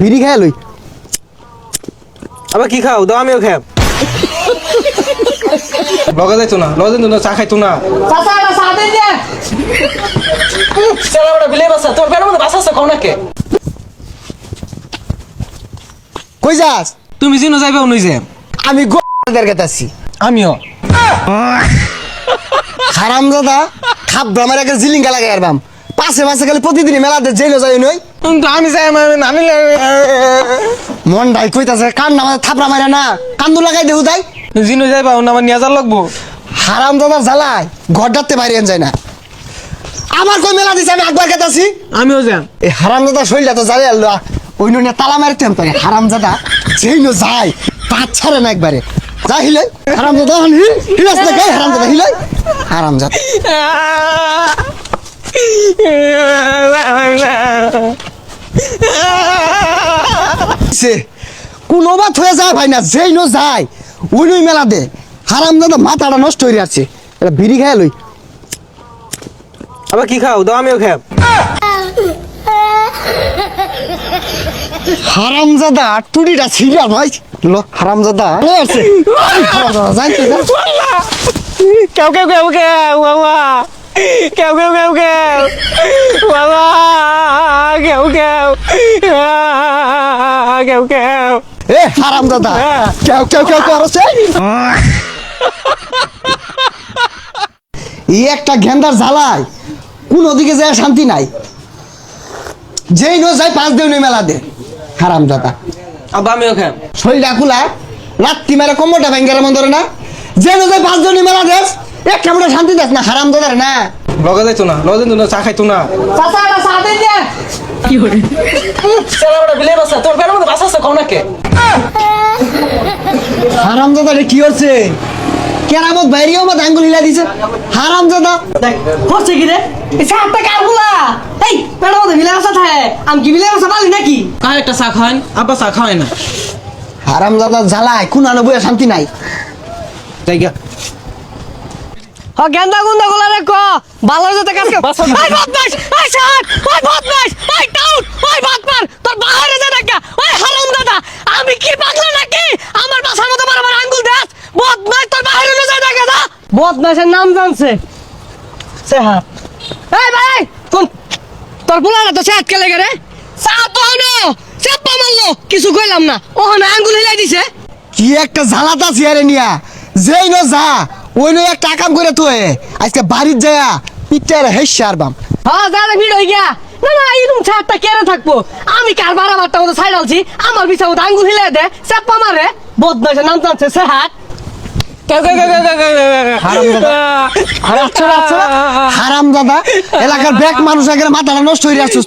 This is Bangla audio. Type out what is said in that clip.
বিড়ি খাই লই। আবার কি খাও দাও আমিও খাই। লগে যাইতো না লগে যাইতো না চা খাইতো না। চাচা এটা চা দেন যে। চলো বড় বিলে বাসা তোর বের মধ্যে বাসা আছে কোন নাকে? কই যাস? তুমি জিনো যাইবে অনুই যে আমি গোদের গেতাছি। আমিও হারামজাদা খাপ ব্রামার একটা জিলিঙ্গা লাগাই আরবাম। পাশে পাশে খালি প্রতিদিন মেলাতে জেলে যাই নই। কিন্তু আমি যাই আমি মন ডাই কইতাছে কান না থাপড়া মারা না কান্দু লাগাই দেউ তাই। জিনো যাইবা আমার নিয়ে যাওয়ার লাগবো। হারামজাদা জ্বালায় ঘর ডাকতে বাইরে যায় না। আমার কই মেলা দিছে আমি একবার গেতাছি। আমিও যাই। এই হারামজাদা শরীরটা তো জ্বালে আল্লাহ ওই নুনে তালা মারতাম তাই। হারামজাদা যেই নো যায় পাঁচ ছাড়ে না একবারে যা হিলাই। হারামজাদা হিলাস না গাই হারামজাদা হিলাই। হারামজাদা সে কোন বাত হয়ে যায় ভাই না যেই নো যায় ওই নই মেলা দে। হারামজাদা মাথাটা নষ্ট হয়ে যাচ্ছে। এটা বিড়ি খাই লই। আবার কি খাও দাও আমিও খাই। হারামজাদা টুরিটা ছিড়া ভাই লো হারামজাদা আছে। হারামজাদা যাইতে যা। কেউ কেউ কেউ কেউ বাবা কেউ কেউ কেউ কেউ বাবা কেউ কেউ কেউ কেউ এ হারামজাদা কেউ কেউ কেউ করছে। এই একটা গেন্দার জ্বালায় কোন ওদিকে যায় শান্তি নাই। যেই নো যায় পাঁচ দেউনি মেলা দে। হারামজাদা আবার আমিও খাই। শরীরটা খুলা রাত্রি মেরে কোমরটা ভেঙ্গার মন ধরে না। যে নো যায় পাঁচ দেউনি মেলা দেশ একটা মনে শান্তি দেস না। হারামজাদার না লগে যাইতো না লগে যাইতো না চা খাইতো না। চাচা এটা চা দেন যে। কি করে চলো বড় বিলে বাসা তোর বের মধ্যে বাসা আছে কোন নাকে? হারামজাদা রে কি হচ্ছে? কেরামত বাইরেও মত আঙ্গুল হিলা দিছে। হারামজাদা দেখ হচ্ছে কি রে এই চাটা কারগুলা এই বের মধ্যে বিলে বাসা থাকে আমি কি বিলে বাসা পালি নাকি? কার একটা চা খাওয়ান আব্বা চা খাওয়ায় না। হারামজাদা জ্বালায় কোন আনো বইয়া শান্তি নাই। জায়গা হ গেন্দা গুন্দা গুলা রে ক ভালো যেতে কাজকে এই বদমাশ এই শাট ওই বদমাশ এই টাউট ওই বাটপার তোর বাইরে যা দেখা ওই হারামজাদা আমি কি পাগলা নাকি আমার বাসার মতো বারবার আঙ্গুল দেস বদমাশ তোর বাইরে যা দেখা দা বদমাশের নাম জানছে সে হ্যাঁ এই ভাই কোন তোর বুলাটা তো সেট কেলে রে সা তো হনো চাপা মারলো কিছু কইলাম না ও না আঙ্গুল হিলাই দিছে কি একটা জ্বালাতা চেয়ারে নিয়া যেই নো যা ওই নো একটা কাম করে তুই আজকে বাড়ির যায় পিটার হেসে আরবাম। হ্যাঁ দাদা ভিড় হয়ে গিয়া না না এরকম ছাড়টা কেন থাকবো আমি কার বারাবারটা মতো ছাইড আলছি আমার বিছা মতো আঙ্গুল হিলে দে চাপা মারে বদমাশের নাম জানছে সে হাত হারামজাদা এলাকার ব্যাক মানুষ আগে মাথাটা নষ্ট হয়ে যাচ্ছে।